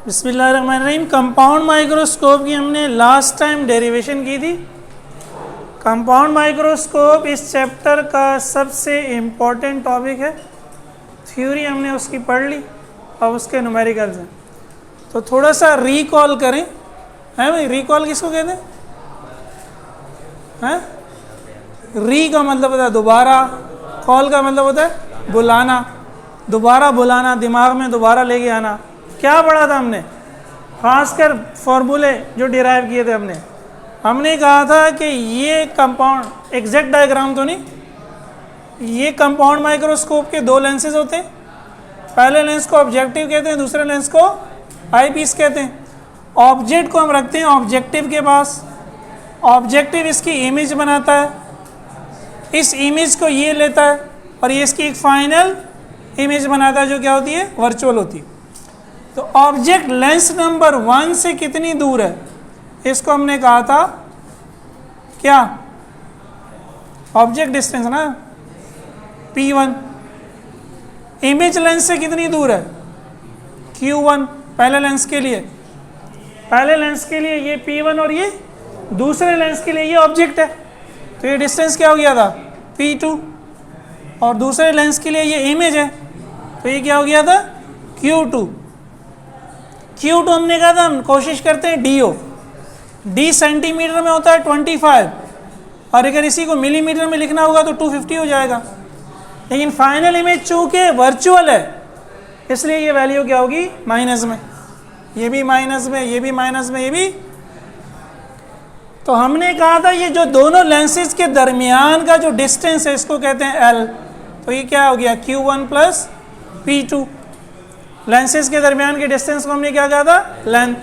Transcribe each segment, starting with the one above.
बिस्मिल्लाहिर्रहमानिर्रहीम। Compound microscope की हमने लास्ट टाइम डेरिवेशन की थी। कंपाउंड माइक्रोस्कोप इस चैप्टर का सबसे इम्पोर्टेंट टॉपिक है। थ्योरी हमने उसकी पढ़ ली, अब उसके न्यूमेरिकल्स हैं। तो थोड़ा सा रिकॉल करें, है भाई? रिकॉल किसको कहते हैं? री का मतलब होता है दोबारा, कॉल का मतलब होता है बुलाना, दोबारा बुलाना, दिमाग में दोबारा लेके आना। क्या पढ़ा था हमने? खासकर फॉर्मूले जो डिराइव किए थे हमने कहा था कि ये कंपाउंड, एग्जैक्ट डायग्राम तो नहीं, ये कंपाउंड माइक्रोस्कोप के दो लेंसेज होते हैं। पहले लेंस को ऑब्जेक्टिव कहते हैं, दूसरे लेंस को आई पीस कहते हैं। ऑब्जेक्ट को हम रखते हैं ऑब्जेक्टिव के पास, ऑब्जेक्टिव इसकी इमेज बनाता है, इस इमेज को ये लेता है और ये इसकी एक फाइनल इमेज बनाता है जो क्या होती है? वर्चुअल होती है। तो ऑब्जेक्ट लेंस नंबर 1 से कितनी दूर है, इसको हमने कहा था क्या? ऑब्जेक्ट डिस्टेंस ना, P1। इमेज लेंस से कितनी दूर है? Q1। पहले लेंस के लिए, पहले लेंस के लिए ये P1 और ये दूसरे लेंस के लिए ये ऑब्जेक्ट है, तो ये डिस्टेंस क्या हो गया था? P2। और दूसरे लेंस के लिए ये इमेज है, तो ये क्या हो गया था? Q2। Q2 हमने कहा था हम कोशिश करते हैं DO, D सेंटीमीटर में होता है 25, और अगर इसी को मिलीमीटर में लिखना होगा तो 250 हो जाएगा। लेकिन फाइनल इमेज चूंकि वर्चुअल है इसलिए ये वैल्यू क्या होगी? माइनस में, ये भी माइनस में, ये भी माइनस में, ये भी। तो हमने कहा था ये जो दोनों लेंसेज के दरमियान का जो डिस्टेंस है इसको कहते हैं L। तो ये क्या हो गया? Q1 plus P2। लेंसेज के दरमियान के डिस्टेंस को हमने क्या कहा था? लेंथ।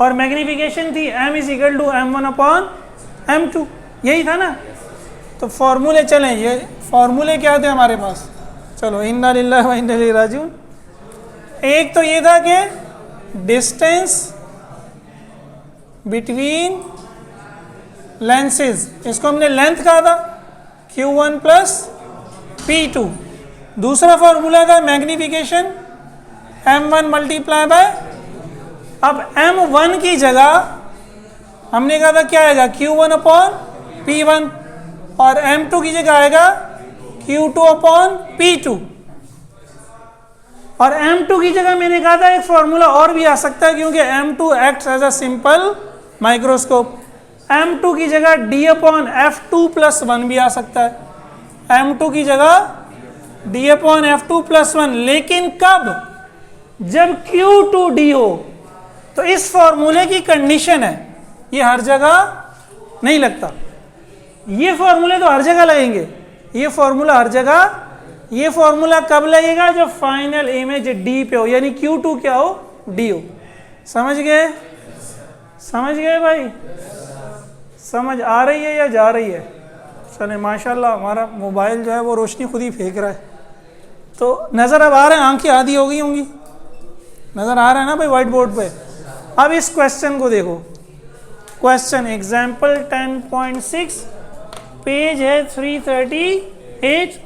और मैग्निफिकेशन थी M = M1/M2, यही था ना। तो फॉर्मूले चलें, ये फॉर्मूले क्या थे हमारे पास? चलो, इन्ना लिल्लाहि व इन्ना इलैहि राजिऊन। एक तो ये था कि डिस्टेंस बिटवीन लेंसेज, इसको हमने लेंथ कहा था, Q1 प्लस P2। दूसरा फॉर्मूला था मैग्निफिकेशन M1 × अब M1 की जगह हमने कहा था क्या आएगा? Q1/P1, और M2 की जगह आएगा Q2/P2। और M2 की जगह मैंने कहा था एक फॉर्मूला और भी आ सकता है, क्योंकि M2 acts as a simple microscope. M2 की जगह D/F2+1 भी आ सकता है, M2 की जगह D/F2+1। लेकिन कब? जब Q2D हो। तो इस फॉर्मूले की कंडीशन है, ये हर जगह नहीं लगता। ये फॉर्मूले तो हर जगह लगेंगे, ये फॉर्मूला हर जगह। ये फॉर्मूला कब लगेगा? जब फाइनल इमेज D पे हो, यानी Q2 क्या हो? D हो। समझ गए? समझ गए भाई? समझ आ रही है या जा रही है? चले, माशाल्लाह हमारा मोबाइल जो है वो रोशनी खुद ही फेंक रहा है। तो नज़र अब आ रहे हैं, आंखें आधी हो गई होंगी, नज़र आ रहा है ना भाई व्हाइट बोर्ड पे? अब इस क्वेश्चन को देखो। क्वेश्चन एग्जाम्पल 10.6, पेज है 338।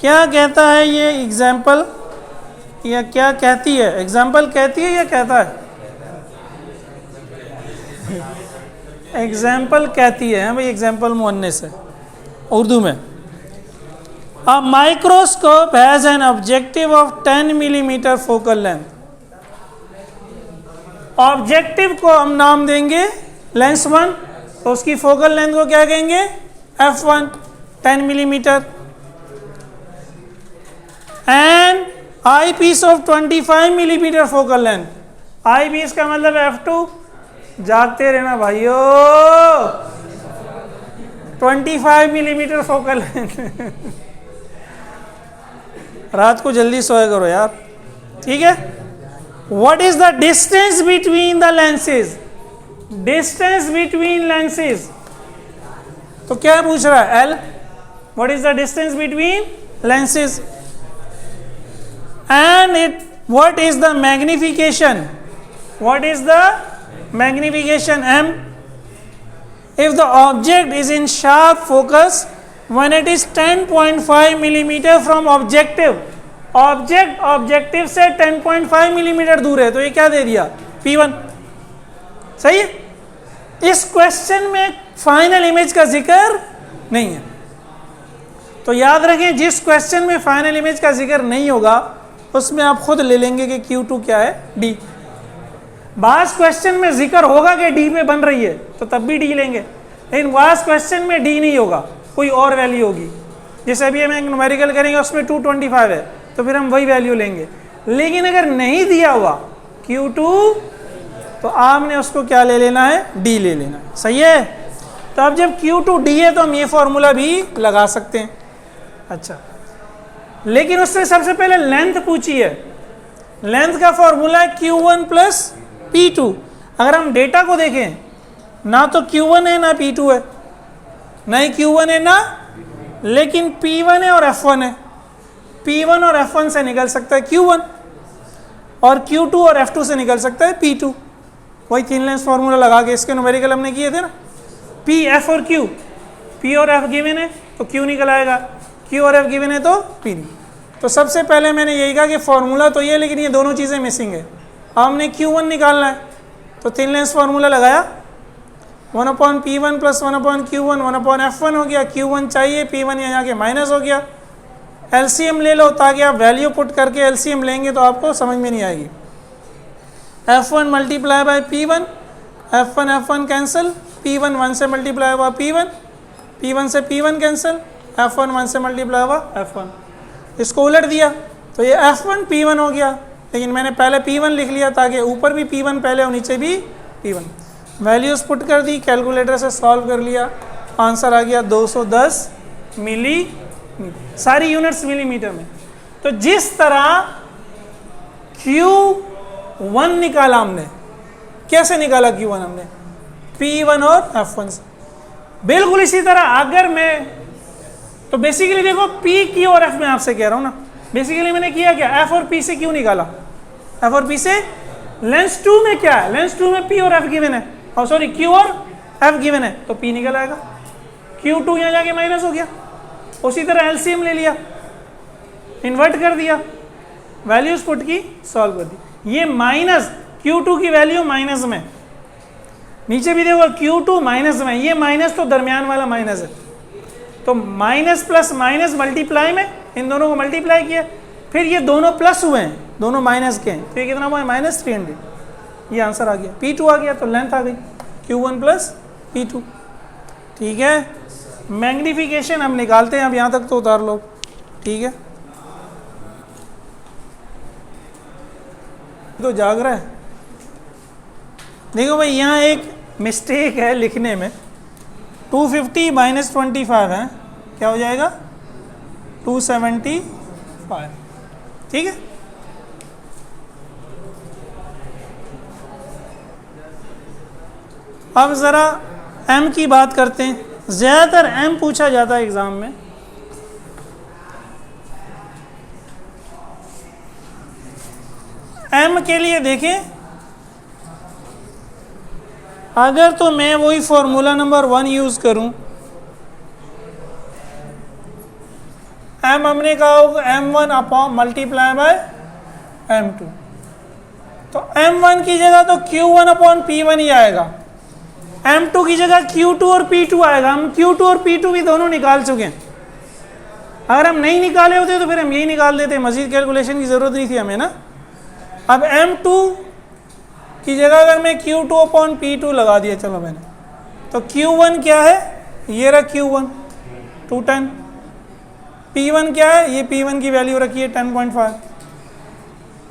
क्या कहता है ये एग्जाम्पल, या क्या कहती है? एग्जाम्पल कहती है या कहता है? एग्जाम्पल कहती है भाई, एग्जाम्पल मुअन्नस है उर्दू में। A microscope has an objective of 10 mm focal length। Objective को हम नाम देंगे लेंस 1, तो उसकी फोकल लेंथ को क्या कहेंगे? F1, 10 mm। And eye piece of 25 mm focal length. I piece का मतलब F2। जागते रहना भाइयों, 25 mm फोकल लेंथ। रात को जल्दी सोया करो यार, ठीक है? What is the distance between the lenses? Distance between lenses, तो क्या पूछ रहा है? L। What is the distance between lenses? And what is the magnification? What is the magnification? M. If the object is in sharp focus when it is 10.5 millimetre from objective, objective से 10.5 millimetre दूर है, तो ये क्या दे दिया, P1। सही है। इस क्वेश्चन में फाइनल इमेज का जिक्र नहीं है, तो याद रखें जिस क्वेश्चन में फाइनल इमेज का जिक्र नहीं होगा उसमें आप खुद ले लेंगे कि Q2 क्या है, D। बास क्वेश्चन में जिक्र होगा कि D पे बन रही है तो तब भी D लेंगे, लेकिन बास क्वेश्चन में D नहीं होगा, कोई और वैल्यू होगी। जैसे अभी हम एक न्यूमेरिकल करेंगे उसमें 225 है तो फिर हम वही वैल्यू लेंगे। लेकिन अगर नहीं दिया हुआ Q2 तो आपने उसको क्या ले लेना है, D ले लेना है। सही है। तो अब जब Q2 D है तो हम ये फॉर्मूला भी लगा सकते हैं। अच्छा, लेकिन उससे सबसे पहले लेंथ पूछी है। लेंथ का फॉर्मूला है Q1 प्लस P2। अगर हम डेटा को देखें ना तो Q1 है ना P2 है, ना ही Q1 है ना, लेकिन P1 है और F1 है। P1 और F1 से निकल सकता है Q1 और Q2 और F2 से निकल सकता है P2। वही तीन लेंस फॉर्मूला लगा के इसके न्यूमेरिकल हमने किए थे ना, P, F और Q। P और F गिवन है तो Q निकल आएगा, Q और F गिवन है तो P नहीं। तो सबसे पहले मैंने यही कहा कि फॉर्मूला तो ये, लेकिन ये दोनों चीज़ें मिसिंग है। हमने Q1 निकालना है तो तीन लेंस फॉर्मूला लगाया, 1/P1 प्लस 1/Q1, 1/F1 हो गया। Q1 चाहिए, P1 यहाँ के माइनस हो गया। LCM ले लो ताकि आप वैल्यू पुट करके LCM लेंगे तो आपको समझ में नहीं आएगी। F1 multiply by P1, F1 cancel, P1 1 से मल्टीप्लाई हुआ P1, P1 से P1 कैंसिल, F1 1 से मल्टीप्लाई हुआ F1। इसको उलट दिया तो ये F1 P1 हो गया, लेकिन मैंने पहले P1 लिख लिया ताकि ऊपर भी P1 पहले और नीचे भी P1। वैल्यूज़ पुट कर दी, कैलकुलेटर से सॉल्व कर लिया, आंसर आ गया 210 मिलीमीटर, सारी यूनिट्स मिलीमीटर में। तो जिस तरह Q1 निकाला हमने, कैसे निकाला Q1 हमने, P1 और F1 से, बिल्कुल इसी तरह अगर मैं, तो बेसिकली देखो P, Q और F में आपसे कह रहा हूँ ना, बेसिकली मैंने किया क्या, F और P से Q निकाला, F और P से। लेंस 2 में क्या है, लेंस 2 में P और F गिवन है, और सॉरी Q और F गिवन है तो P निकल आएगा, Q2 यहाँ जाके माइनस हो गया। उसी तरह LCM ले लिया, इन्वर्ट कर दिया, वैल्यूज पुट की, सॉल्व कर दी। ये माइनस Q2 की वैल्यू माइनस में, नीचे भी देखो Q2 माइनस में, ये माइनस तो दरमियान वाला माइनस है, तो माइनस प्लस माइनस मल्टीप्लाई में इन दोनों को मल्टीप्लाई किया, फिर ये दोनों प्लस हुए हैं, दोनों माइनस के हैं, तो ये कितना हुआ है, -300। ये आंसर आ गया, P2 आ गया, तो लेंथ आ गई Q1 प्लस P2। ठीक है, मैग्नीफिकेशन हम निकालते हैं, अब यहाँ तक तो उतार लो। ठीक है, तो जाग रहा है। देखो भाई यहाँ एक मिस्टेक है लिखने में, 250 माइनस 25 है, क्या हो जाएगा 275। ठीक है, अब ज़रा M की बात करते हैं। ज़्यादातर M पूछा जाता है एग्ज़ाम में। M के लिए देखें, अगर तो मैं वही फॉर्मूला नंबर 1 यूज़ करूं, M हमने कहा होगा M1 upon multiply by M2, तो M1 की जगह तो Q1 अपॉन P1 ही आएगा, M2 की जगह Q2 और P2 आएगा। हम Q2 और P2 भी दोनों निकाल चुके हैं। अगर हम नहीं निकाले होते तो फिर हम यही निकाल देते, मज़ीद कैलकुलेशन की ज़रूरत नहीं थी हमें ना। अब M2 की जगह अगर मैं Q2 अपॉन P2 लगा दिया, चलो मैंने, तो Q1 क्या है, ये रहा Q1 210, P1 क्या है, ये P1 की वैल्यू रखी है 10.5,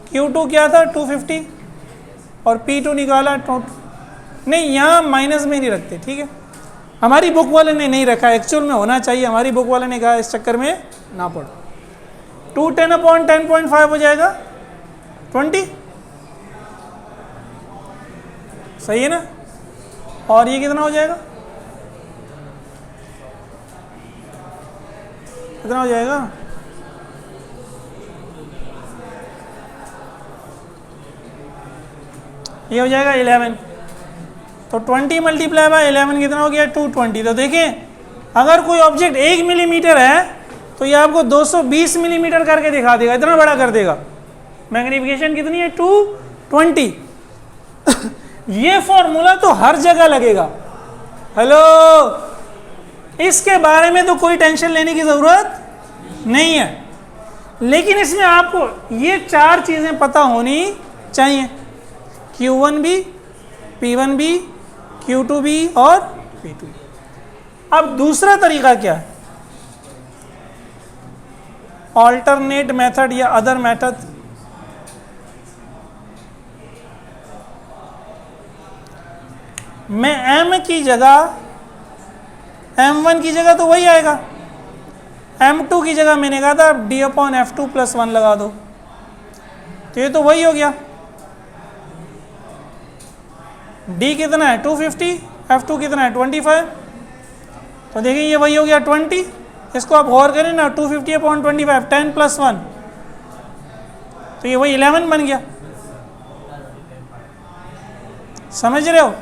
Q2 क्या था 250 और P2 निकाला नहीं, यहाँ माइनस में नहीं रखते। ठीक है, हमारी बुक वाले ने नहीं रखा, एक्चुअल में होना चाहिए, हमारी बुक वाले ने कहा इस चक्कर में ना पढ़ो। 210 अपॉन 10.5 हो जाएगा 20, सही है ना, और ये कितना हो जाएगा, कितना हो जाएगा, ये हो जाएगा 11, तो 20 मल्टीप्लाई बाय 11 कितना हो गया 220। तो देखें अगर कोई ऑब्जेक्ट 1 मिलीमीटर है तो ये आपको 220 मिलीमीटर करके दिखा देगा, इतना बड़ा कर देगा। मैग्निफिकेशन कितनी है? 220। ये फॉर्मूला तो हर जगह लगेगा। हेलो, इसके बारे में तो कोई टेंशन लेने की जरूरत नहीं है, लेकिन इसमें आपको ये 4 चीजें पता होनी चाहिए, Q1B, P1B, Q2B और P2B। अब दूसरा तरीका क्या है? ऑल्टरनेट मेथड या अदर मेथड। मैं M की जगह M1 की जगह तो वही आएगा, M2 की जगह मैंने कहा था D/F2 + 1 लगा दो, तो ये तो वही हो गया। D कितना है? 250, F2 कितना है? 25, तो देखिए ये वही हो गया 20। इसको आप गौर करें ना, 250/25, 10 + 1, तो ये वही 11 बन गया। समझ रहे हो?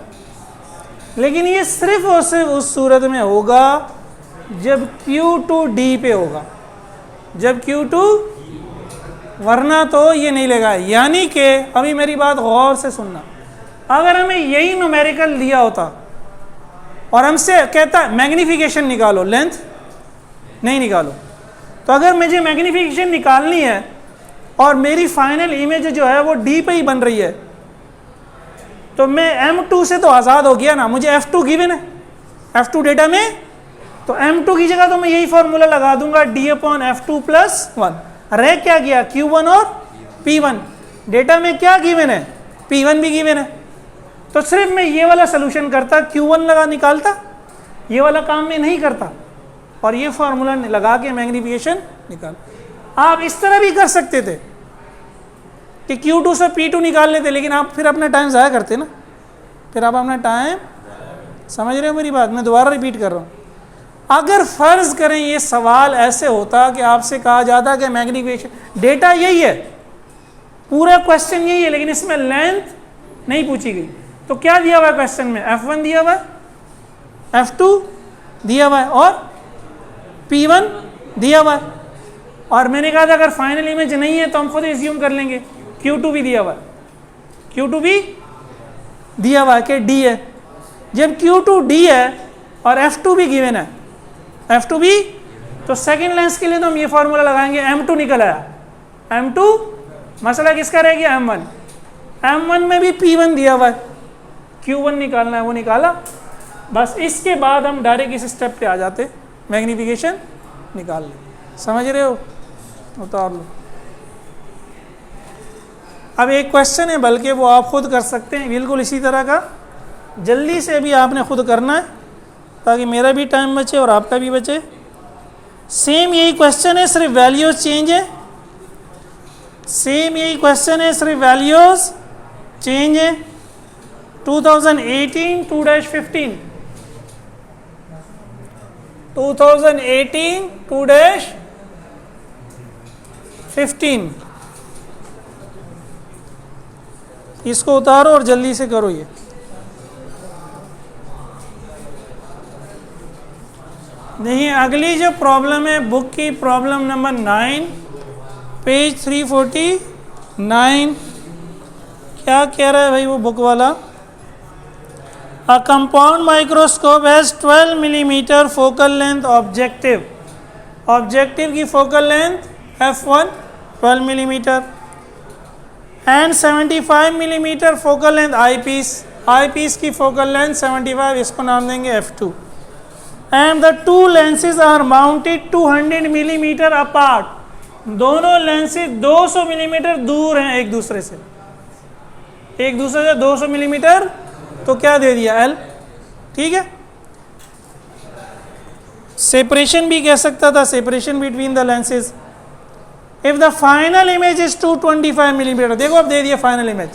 लेकिन ये सिर्फ और सिर्फ उस सूरत में होगा जब Q2D पे होगा, जब Q2, वरना तो ये नहीं लेगा। यानी कि अभी मेरी बात गौर से सुनना, अगर हमें यही न्यूमेरिकल दिया होता और हमसे कहता मैग्निफिकेशन निकालो, लेंथ नहीं निकालो, तो अगर मुझे मैग्निफिकेशन निकालनी है और मेरी फाइनल इमेज जो है वो D पे ही बन रही है, तो मैं M2 से तो आज़ाद हो गया ना, मुझे F2 गिवन है, F2 डेटा में, तो M2 की जगह तो मैं यही फॉर्मूला लगा दूंगा D/F2 + 1। रह क्या गया? Q1 और P1। डेटा में क्या गिवन है? P1 भी गिवन है। तो सिर्फ मैं ये वाला सोल्यूशन करता, Q1 लगा निकालता, ये वाला काम मैं नहीं करता, और ये फॉर्मूला लगा के मैग्निफिकेशन निकाल। आप इस तरह भी कर सकते थे कि Q2 से P2 निकाल लेते, लेकिन आप फिर अपना टाइम ज़ाया करते ना, फिर आप अपना टाइम, समझ रहे हो मेरी बात? मैं दोबारा रिपीट कर रहा हूँ। अगर फर्ज करें ये सवाल ऐसे होता कि आपसे कहा जाता कि मैग्निफिकेशन, डेटा यही है, पूरा क्वेश्चन यही है, लेकिन इसमें लेंथ नहीं पूछी गई, तो क्या दिया हुआ है क्वेश्चन में? F1 दिया हुआ है, F2 दिया हुआ है और P1 दिया हुआ है। और मैंने कहा था अगर फाइनल इमेज नहीं है तो हम खुद एज्यूम कर लेंगे Q2 भी दिया हुआ है, Q2 भी दिया हुआ है कि D है। जब Q2 D है और F2 भी गिवन है, F2 भी, तो सेकेंड लेंस के लिए तो हम ये फॉर्मूला लगाएंगे, M2 निकल आया, M2, मसला किसका रह गया? M1। M1 में भी P1 दिया हुआ है, Q1 निकालना है, वो निकाला। बस इसके बाद हम डायरेक्ट इस स्टेप पे आ जाते, मैग्निफिकेशन निकाल ले। समझ रहे हो? उतार लो। अब एक क्वेश्चन है, बल्कि वो आप खुद कर सकते हैं, बिल्कुल इसी तरह का, जल्दी से भी आपने खुद करना है ताकि मेरा भी टाइम बचे और आपका भी बचे। सेम यही क्वेश्चन है, सिर्फ वैल्यूज चेंज है। सेम यही क्वेश्चन है, सिर्फ वैल्यूज चेंज है। 2018 2-15, 2018 2-15, इसको उतारो और जल्दी से करो। ये नहीं, अगली जो प्रॉब्लम है बुक की, प्रॉब्लम नंबर 9, पेज 349, क्या कह रहा है भाई वो बुक वाला? A compound microscope has 12 millimetre focal length objective. Objective की focal length f1 12 millimetre and 75 millimetre focal length I piece. Eyepiece की फोकल लेंथ 75, इसको नाम देंगे f2। And the two lenses are mounted 200 millimetre apart. दोनों lenses 200 millimetre दूर हैं एक दूसरे से, 200 मिलीमीटर, तो क्या दे दिया? L। ठीक है, सेपरेशन भी कह सकता था, separation between the lenses. If the final image is 225 millimetre, देखो अब दे दिया फाइनल इमेज।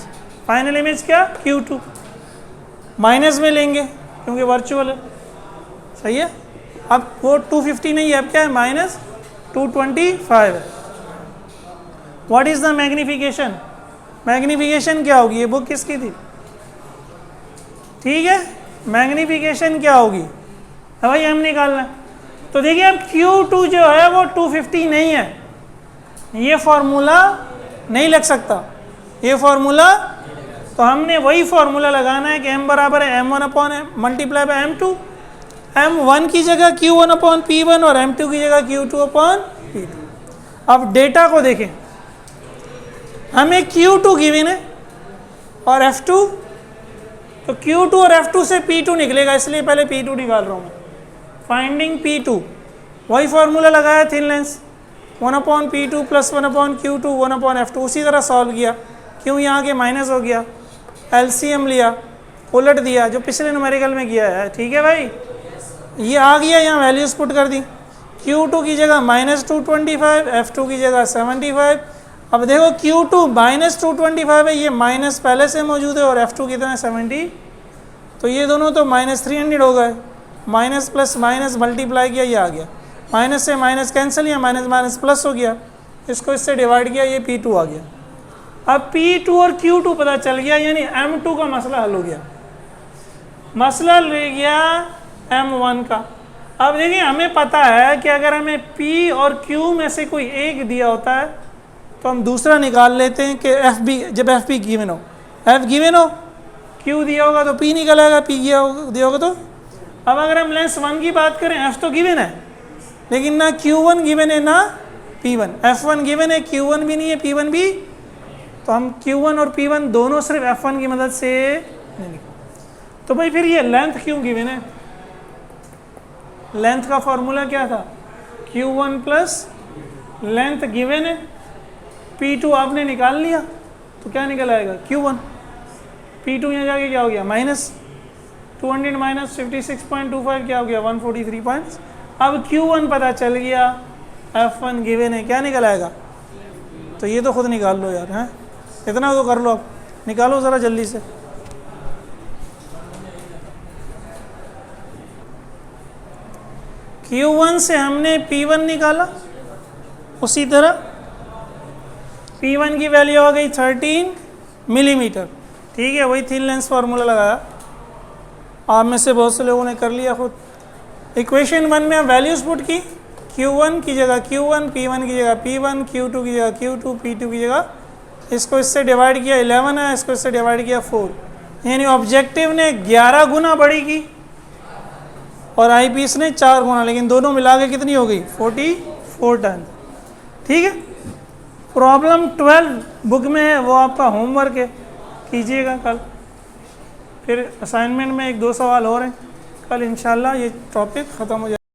फाइनल इमेज क्या? Q2, माइनस में लेंगे क्योंकि वर्चुअल है, सही है। अब वो 250 नहीं है, अब क्या है? -225 है। What is the magnification? Magnification क्या होगी? ये बुक किसकी थी? ठीक है, मैग्निफिकेशन क्या होगी? भाई हम निकालना है। तो देखिए अब Q2 जो है वो 250 नहीं है, ये फॉर्मूला नहीं लग सकता, ये फॉर्मूला। तो हमने वही फॉर्मूला लगाना है कि m बराबर है m1 upon multiply by m2, m1 की जगह q1 अपॉन p1 और m2 की जगह q2 अपॉन p2। अब डेटा को देखें, हमें q2 गिवन है और f2, तो q2 और f2 से p2 निकलेगा, इसलिए पहले p2 निकाल रहा हूँ मैं। फाइंडिंग p2, वही फॉर्मूला लगाया thin lens, 1 upon p2 plus 1 upon q2 1 upon f2, उसी तरह सॉल्व किया। क्यों यहाँ के माइनस हो गया, एलसीएम लिया, उलट दिया जो पिछले न्यूमेरिकल में किया है, ठीक है भाई। ये आ गया, यहाँ वैल्यूज पुट कर दी, Q2 की जगह -225, F2 की जगह 75। अब देखो Q2 -225 है, ये माइनस पहले से मौजूद है, और F2 कितना है 70, तो ये दोनों तो -300 हो गए, माइनस प्लस माइनस मल्टीप्लाई किया, ये आ गया, माइनस से माइनस कैंसिल, या माइनस माइनस प्लस हो गया, इसको इससे डिवाइड किया, ये P2 आ गया। अब P2 और Q2 पता चल गया, यानी M2 का मसला हल हो गया, मसला ले गया M1 का। अब देखिए हमें पता है कि अगर हमें P और Q में से कोई एक दिया होता है तो हम दूसरा निकाल लेते हैं कि FB, जब FP गिवन हो, F गिवन हो, Q दिया होगा तो P निकल आएगा, P दिया होगा तो। अब अगर हम लेंस 1 की बात करें, F तो गिवन है, लेकिन ना Q1 गिवन है ना P1, F1 गिवन है, Q1 भी नहीं है, P1 भी, तो हम Q1 और P1 दोनों सिर्फ F1 की मदद से नहीं निकाल। तो भाई फिर ये लेंथ क्यों गिवन है, लेंथ का फॉर्मूला क्या था, Q1 प्लस लेंथ गिवन है, P2 आपने निकाल लिया, तो क्या निकल आएगा Q1, P2 यहाँ जाके क्या हो गया -200 माइनस 56.25 क्या हो गया 143 पॉइंट्स। अब Q1 पता चल गया, F1 गिवन है, क्या निकल आएगा, तो ये तो खुद निकाल लो यार, हैं इतना तो कर लो, अब निकालो ज़रा जल्दी से। Q1 से हमने P1 निकाला, उसी तरह P1 की वैल्यू आ गई 13 मिलीमीटर, ठीक है, वही थिन लेंस फार्मूला लगाया, आप में से बहुत से लोगों ने कर लिया खुद। इक्वेशन 1 में वैल्यूज पुट की, Q1 की जगह Q1, P1 की जगह P1, Q2 की जगह Q2, P2 की जगह, इसको इससे डिवाइड किया 11 है, इसको इससे डिवाइड किया 4, यानी ऑब्जेक्टिव ने 11 गुना बड़ी की और आई पीस ने 4 गुना, लेकिन दोनों मिला के कितनी हो गई 44 टन, ठीक है। प्रॉब्लम 12 बुक में है, वो आपका होमवर्क है, कीजिएगा कल। फिर असाइनमेंट में 1-2 सवाल और हैं, कल इंशाल्लाह ये टॉपिक ख़त्म हो जाए।